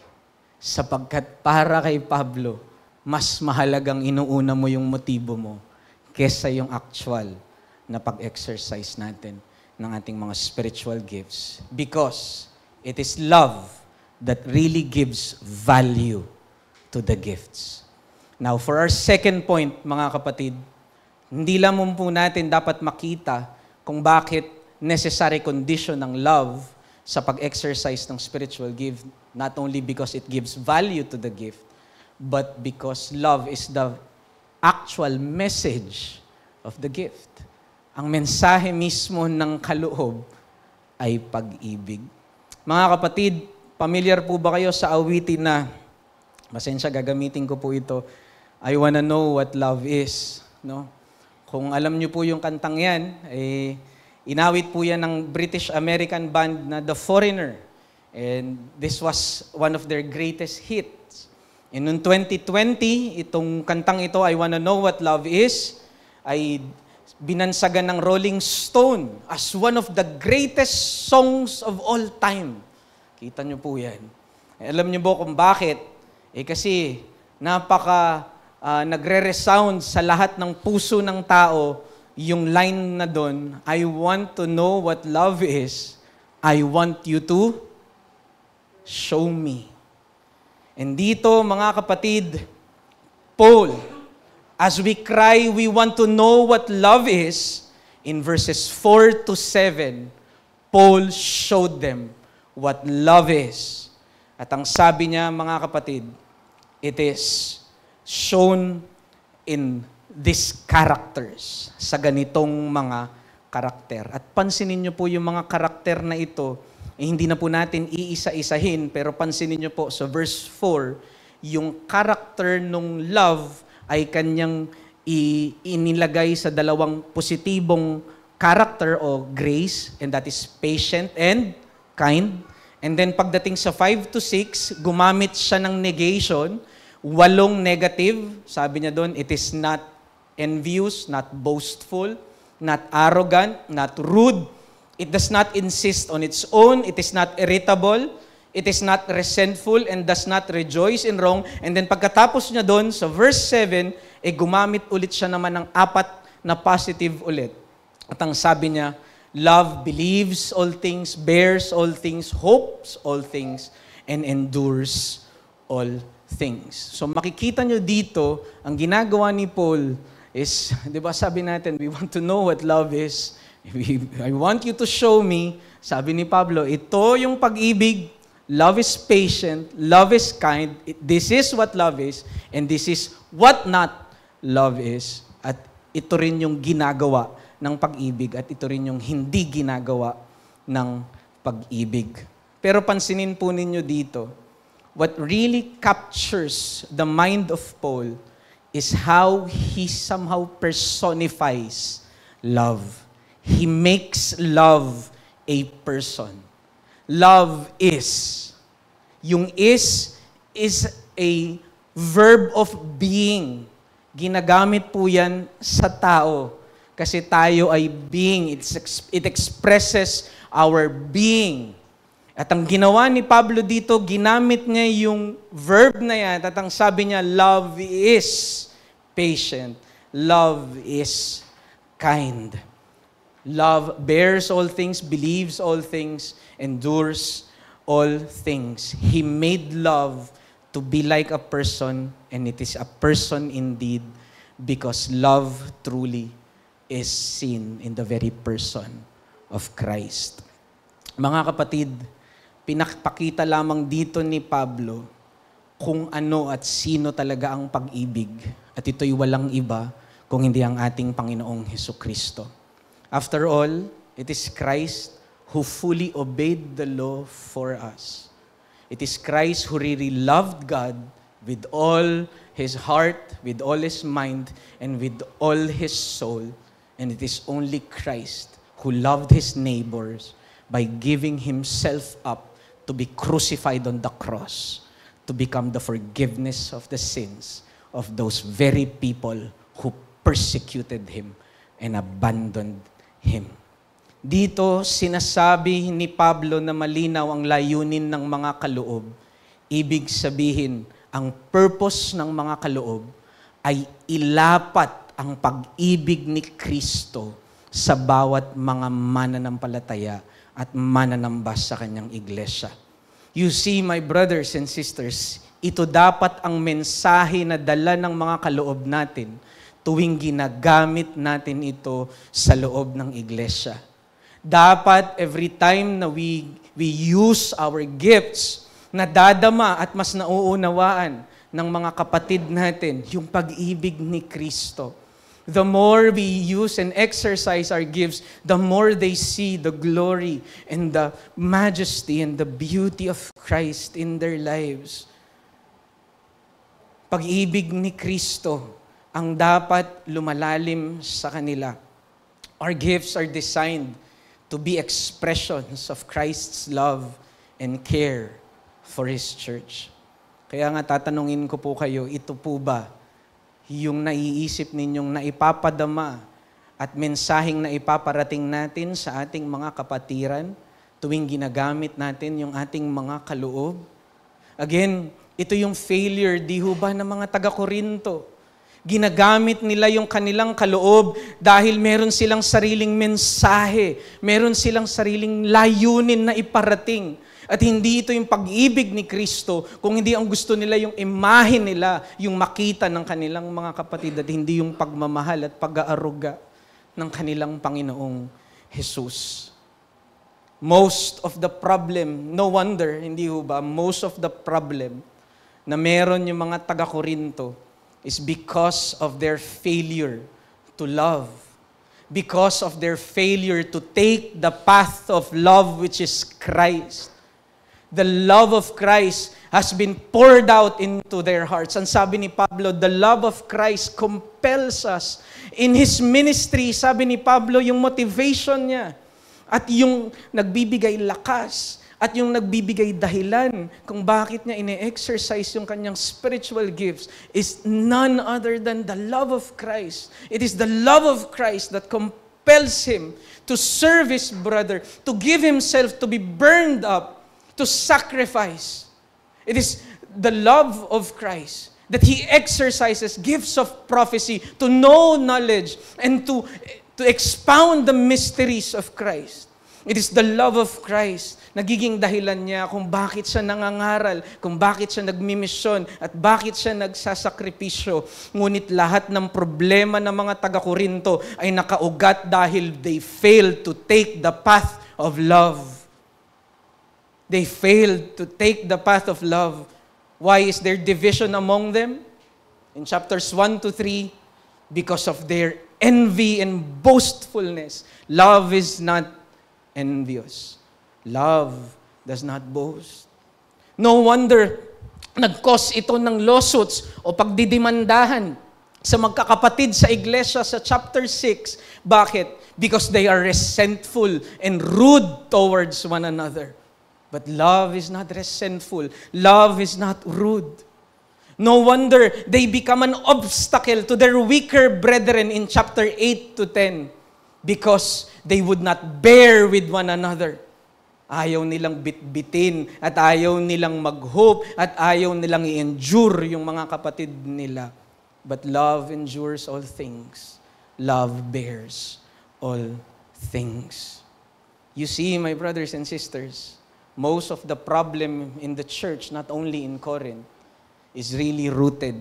Sapagkat para kay Pablo, mas mahalagang inuuna mo yung motibo mo kesa yung actual na pag-exercise natin ng ating mga spiritual gifts. Because it is love that really gives value to the gifts. Now, for our second point, mga kapatid, hindi lamang po natin dapat makita kung bakit necessary condition ng love sa pag-exercise ng spiritual gift, not only because it gives value to the gift, but because love is the actual message of the gift. Ang mensahe mismo ng kaloob ay pag-ibig. Mga kapatid, familiar po ba kayo sa awitin na, pasensya, gagamitin ko po ito, I wanna know what love is. No? Kung alam niyo po yung kantang yan, inawit po yan ng British-American band na The Foreigner. And this was one of their greatest hits. And noong 2020, itong kantang ito, I Wanna Know What Love Is, ay binansagan ng Rolling Stone as one of the greatest songs of all time. Kita niyo po yan. Alam niyo po kung bakit? Kasi nagre-resound sa lahat ng puso ng tao yung line na doon, I want to know what love is. I want you to show me. And dito, mga kapatid, Paul, as we cry, we want to know what love is, in verses 4 to 7, Paul showed them what love is. At ang sabi niya, mga kapatid, it is shown in these characters, sa ganitong mga karakter. At pansinin niyo po yung mga karakter na ito, hindi na po natin iisa-isahin, pero pansinin niyo po sa verse 4, yung character nung love ay kanyang inilagay sa dalawang positibong character o grace, and that is patient and kind. And then pagdating sa 5 to 6, gumamit siya ng negation, 8 negative. Sabi niya doon, it is not envious, not boastful, not arrogant, not rude. It does not insist on its own. It is not irritable. It is not resentful and does not rejoice in wrong. And then pagkatapos niya doon, sa verse 7, gumamit ulit siya naman ng 4 na positive ulit. At ang sabi niya, love believes all things, bears all things, hopes all things, and endures all things. So makikita nyo dito, ang ginagawa ni Paul is, di ba sabi natin, we want to know what love is. I want you to show me, sabi ni Pablo, ito yung pag-ibig, love is patient, love is kind, this is what love is, and this is what not love is. At ito rin yung ginagawa ng pag-ibig at ito rin yung hindi ginagawa ng pag-ibig. Pero pansinin po ninyo dito, what really captures the mind of Paul is how he somehow personifies love. He makes love a person. Love is. Yung is a verb of being. Ginagamit po yan sa tao. Kasi tayo ay being. It expresses our being. At ang ginawa ni Pablo dito, ginamit niya yung verb na yan. At ang sabi niya, love is patient. Love is kind. Love bears all things, believes all things, endures all things. He made love to be like a person, and it is a person indeed, because love truly is seen in the very person of Christ. Mga kapatid, pinakpakita lamang dito ni Pablo kung ano at sino talaga ang pag-ibig. At ito'y walang iba kung hindi ang ating Panginoong Hesukristo. After all, it is Christ who fully obeyed the law for us. It is Christ who really loved God with all his heart, with all his mind, and with all his soul. And it is only Christ who loved his neighbors by giving himself up to be crucified on the cross, to become the forgiveness of the sins of those very people who persecuted him and abandoned him. Dito, sinasabi ni Pablo na malinaw ang layunin ng mga kaloob. Ibig sabihin, ang purpose ng mga kaloob ay ilapat ang pag-ibig ni Kristo sa bawat mga mananampalataya at mananamba sa kanyang iglesia. You see, my brothers and sisters, ito dapat ang mensahe na dala ng mga kaloob natin tuwing ginagamit natin ito sa loob ng iglesia. Dapat every time na we use our gifts, nadadama at mas nauunawaan ng mga kapatid natin yung pag-ibig ni Kristo. The more we use and exercise our gifts, the more they see the glory and the majesty and the beauty of Christ in their lives. Pag-ibig ni Kristo ang dapat lumalalim sa kanila. Our gifts are designed to be expressions of Christ's love and care for His church. Kaya nga tatanungin ko po kayo, ito po ba yung naiisip ninyong naipapadama at mensaheng na ipaparating natin sa ating mga kapatiran tuwing ginagamit natin yung ating mga kaloob? Again, ito yung failure, di ho ba, ng mga taga-Korinto? Ginagamit nila yung kanilang kaloob dahil meron silang sariling mensahe, meron silang sariling layunin na iparating. At hindi ito yung pag-ibig ni Kristo, kung hindi ang gusto nila yung imahe nila, yung makita ng kanilang mga kapatid, at hindi yung pagmamahal at pag-aaruga ng kanilang Panginoong Jesus. Most of the problem, no wonder, hindi ho ba, most of the problem na meron yung mga taga-Korinto is because of their failure to love. because of their failure to take the path of love which is Christ. The love of Christ has been poured out into their hearts. Ang sabi ni Pablo, the love of Christ compels us. In His ministry, sabi ni Pablo, yung motivation niya at yung nagbibigay lakas at yung nagbibigay dahilan kung bakit niya ine-exercise yung kanyang spiritual gifts is none other than the love of Christ. It is the love of Christ that compels him to serve his brother, to give himself to be burned up, to sacrifice. It is the love of Christ that He exercises gifts of prophecy to know knowledge and to expound the mysteries of Christ. It is the love of Christ nagiging dahilan niya kung bakit siya nangangaral, kung bakit siya nagmimisyon, at bakit siya nagsasakripisyo. Ngunit lahat ng problema ng mga taga-Korinto ay nakaugat dahil they failed to take the path of love. They failed to take the path of love. Why is there division among them? In chapters 1 to 3, because of their envy and boastfulness. Love is not envious. Love does not boast. No wonder nag-cause ito ng lawsuits o pagdidimandahan sa magkakapatid sa iglesia sa chapter 6. Bakit? Because they are resentful and rude towards one another. But love is not resentful. Love is not rude. No wonder they become an obstacle to their weaker brethren in chapter 8 to 10 because they would not bear with one another. Ayaw nilang bitbitin at ayaw nilang mag-hope at ayaw nilang i-endure yung mga kapatid nila. But love endures all things. Love bears all things. You see, my brothers and sisters, most of the problem in the church, not only in Corinth, is really rooted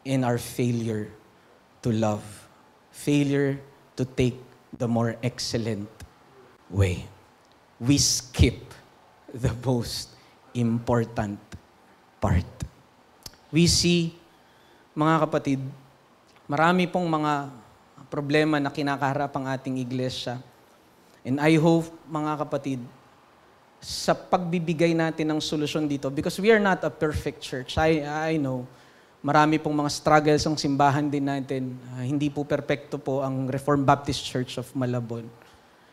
in our failure to love. Failure to take the more excellent way. We skip the most important part. We see, mga kapatid, marami pong mga problema na kinakaharap ang ating iglesia. And I hope, mga kapatid, sa pagbibigay natin ng solusyon dito, because we are not a perfect church. I know, marami pong mga struggles ang simbahan din natin. Hindi po perfecto po ang Reformed Baptist Church of Malabon.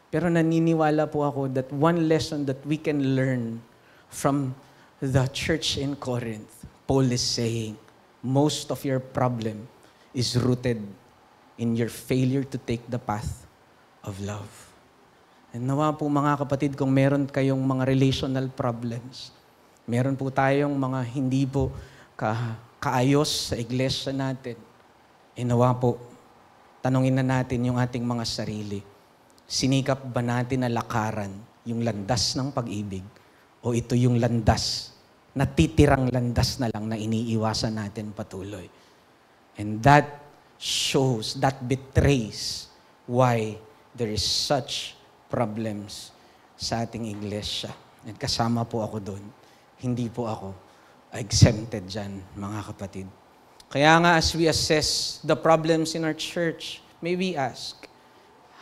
Pero naniniwala po ako that one lesson that we can learn from the church in Corinth, Paul is saying, most of your problem is rooted in your failure to take the path of love. And nawa po mga kapatid, kung meron kayong mga relational problems, meron po tayong mga hindi po kaayos sa iglesia natin, nawa po, tanungin na natin yung ating mga sarili. Sinikap ba natin na lakaran yung landas ng pag-ibig o ito yung landas, natitirang landas na lang na iniiwasan natin patuloy? And that shows, that betrays why there is such problems sa ating iglesia. At kasama po ako doon. Hindi po ako exempted dyan, mga kapatid. Kaya nga, as we assess the problems in our church, may we ask,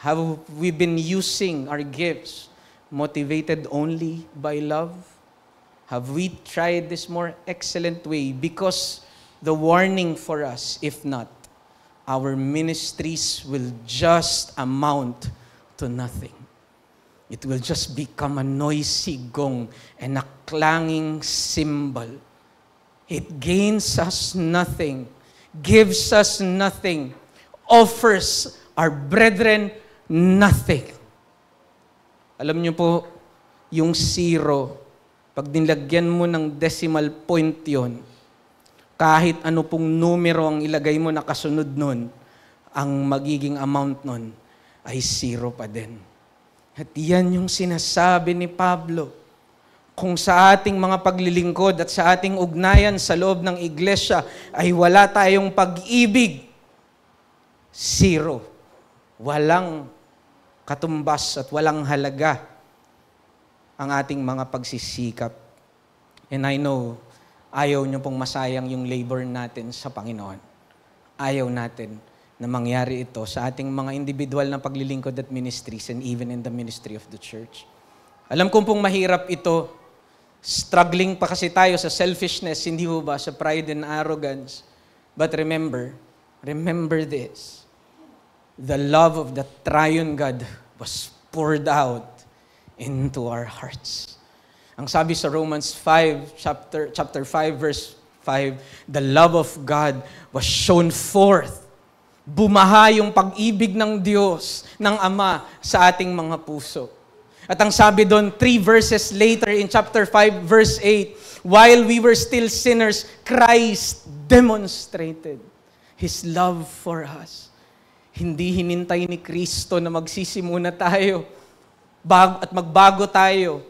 have we been using our gifts motivated only by love? Have we tried this more excellent way? Because the warning for us, if not, our ministries will just amount to nothing. It will just become a noisy gong and a clanging cymbal. It gains us nothing, gives us nothing, offers our brethren nothing. Alam niyo po, yung zero, pag nilagyan mo ng decimal point yon, kahit ano pong numero ang ilagay mo na kasunod nun, ang magiging amount nun ay zero pa din. At yan yung sinasabi ni Pablo. Kung sa ating mga paglilingkod at sa ating ugnayan sa loob ng iglesia ay wala tayong pag-ibig, zero. Walang katumbas at walang halaga ang ating mga pagsisikap. And I know, ayaw nyo pong masayang yung labor natin sa Panginoon. Ayaw natin na mangyari ito sa ating mga individual na paglilingkod at ministries and even in the ministry of the church. Alam kong pong mahirap ito. Struggling pa kasi tayo sa selfishness, hindi ho ba? Sa pride and arrogance. But remember this. The love of the triune God was poured out into our hearts. Ang sabi sa Romans 5, chapter 5, verse 5, the love of God was shown forth. Bumaha yung pag-ibig ng Diyos, ng Ama sa ating mga puso. At ang sabi doon, 3 verses later in chapter 5, verse 8, while we were still sinners, Christ demonstrated His love for us. Hindi hinintay ni Kristo na magsisimuna tayo at magbago tayo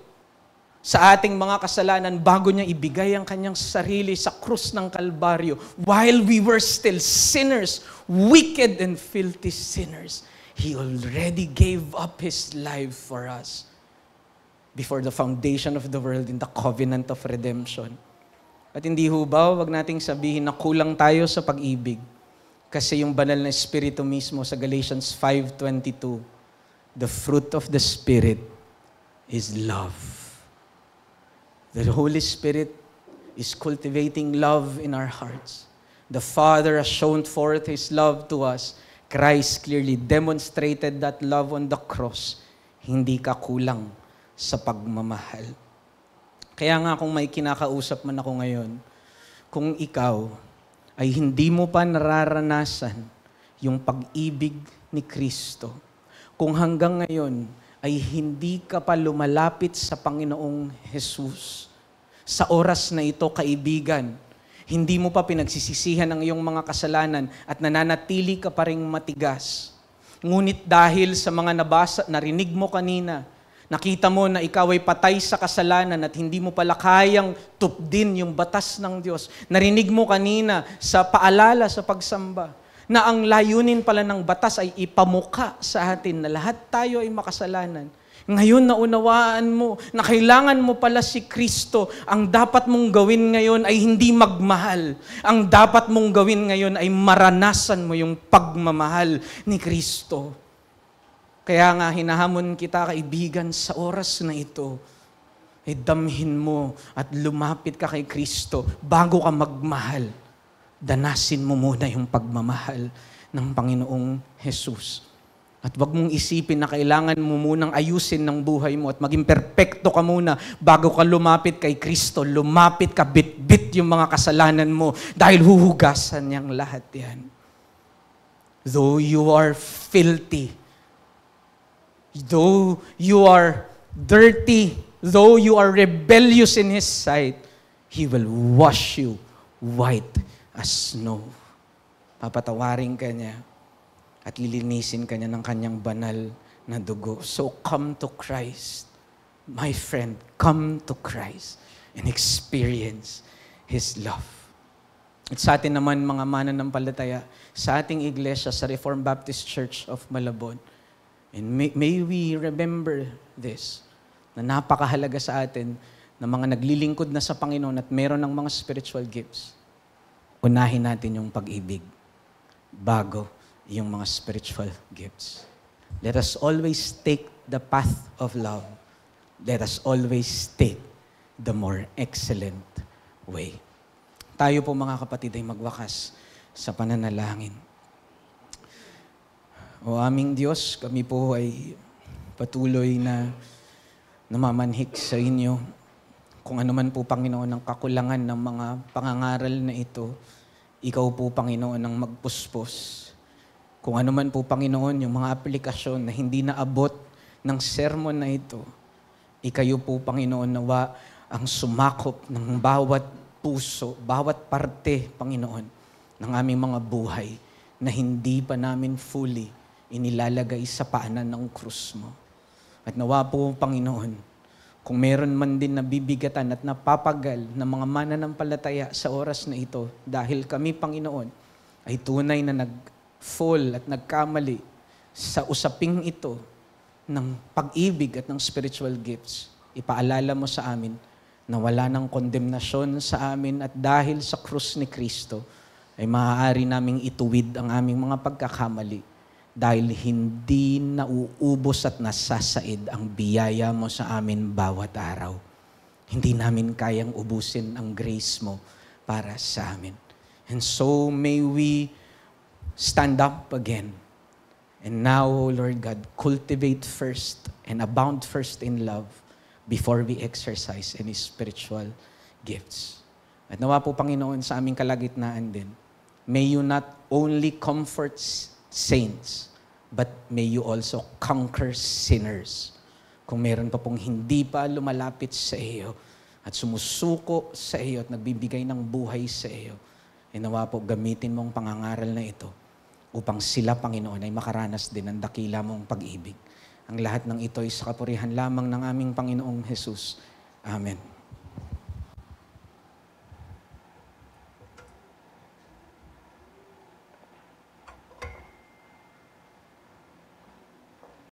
sa ating mga kasalanan bago niya ibigay ang kanyang sarili sa krus ng Kalbaryo. While we were still sinners, wicked and filthy sinners, He already gave up His life for us before the foundation of the world in the covenant of redemption. At hindi ho ba, wag nating sabihin na kulang tayo sa pag-ibig. Kasi yung banal na Espiritu mismo sa Galatians 5:22, the fruit of the Spirit is love. The Holy Spirit is cultivating love in our hearts. The Father has shown forth His love to us. Christ clearly demonstrated that love on the cross. Hindi ka kulang sa pagmamahal. Kaya nga kung may kinakausap man ako ngayon, kung ikaw ay hindi mo pa nararanasan yung pag-ibig ni Kristo, kung hanggang ngayon ay hindi ka pa lumalapit sa Panginoong Jesus, sa oras na ito, kaibigan, hindi mo pa pinagsisisihan ang iyong mga kasalanan at nananatili ka pa ring matigas. Ngunit dahil sa mga narinig mo kanina, nakita mo na ikaw ay patay sa kasalanan at hindi mo pala kayang tupdin yung batas ng Diyos. Narinig mo kanina sa paalala sa pagsamba na ang layunin pala ng batas ay ipamuka sa atin na lahat tayo ay makasalanan. Ngayon naunawaan mo na kailangan mo pala si Kristo. Ang dapat mong gawin ngayon ay hindi magmahal. Ang dapat mong gawin ngayon ay maranasan mo yung pagmamahal ni Kristo. Kaya nga hinahamon kita, kaibigan, sa oras na ito, ay damhin mo at lumapit ka kay Kristo bago ka magmahal. Danasin mo muna yung pagmamahal ng Panginoong Jesus. At wag mong isipin na kailangan mo munang ayusin ng buhay mo at maging perpekto ka muna bago ka lumapit kay Kristo. Lumapit ka, bit-bit yung mga kasalanan mo dahil huhugasan niyang lahat yan. Though you are filthy, though you are dirty, though you are rebellious in His sight, He will wash you white as snow. Papatawarin ka niya at lilinisin ka niya ng kanyang banal na dugo. So come to Christ. My friend, come to Christ and experience His love. At sa atin naman mga mananampalataya, sa ating iglesia, sa Reformed Baptist Church of Malabon, and may we remember this, na napakahalaga sa atin na mga naglilingkod na sa Panginoon at meron ng mga spiritual gifts. Unahin natin yung pag-ibig bago yung mga spiritual gifts. Let us always take the path of love. Let us always take the more excellent way. Tayo po mga kapatid ay magwakas sa pananalangin. O aming Diyos, kami po ay patuloy na namamanhik sa inyo. Kung ano man po, Panginoon, ang kakulangan ng mga pangangaral na ito, ikaw po, Panginoon, ang magpuspos. Kung ano man po, Panginoon, yung mga aplikasyon na hindi naabot ng sermon na ito, ikayo po, Panginoon, nawa ang sumakop ng bawat puso, bawat parte, Panginoon, ng aming mga buhay na hindi pa namin fully inilalagay sa paanan ng krus mo. At nawa po, Panginoon, kung meron man din nabibigatan at napapagal ng mga mananampalataya sa oras na ito, dahil kami, Panginoon, ay tunay na nag-fall at nagkamali sa usaping ito ng pag-ibig at ng spiritual gifts, ipaalala mo sa amin na wala ng kondemnasyon sa amin at dahil sa krus ni Kristo ay maaari naming ituwid ang aming mga pagkakamali dahil hindi nauubos at nasasaid ang biyaya mo sa amin bawat araw. Hindi namin kayang ubusin ang grace mo para sa amin. And so may we stand up again. And now, O Lord God, cultivate first and abound first in love before we exercise any spiritual gifts. At nawa po, Panginoon, sa aming kalagitnaan din, may you not only comfort saints, but may you also conquer sinners. Kung meron pa pong hindi pa lumalapit sa iyo at sumusuko sa iyo at nagbibigay ng buhay sa iyo, nawa po, gamitin mong pangangaral na ito upang sila, Panginoon, ay makaranas din ng dakila mong pag-ibig. Ang lahat ng ito ay sa kapurihan lamang ng aming Panginoong Jesus. Amen.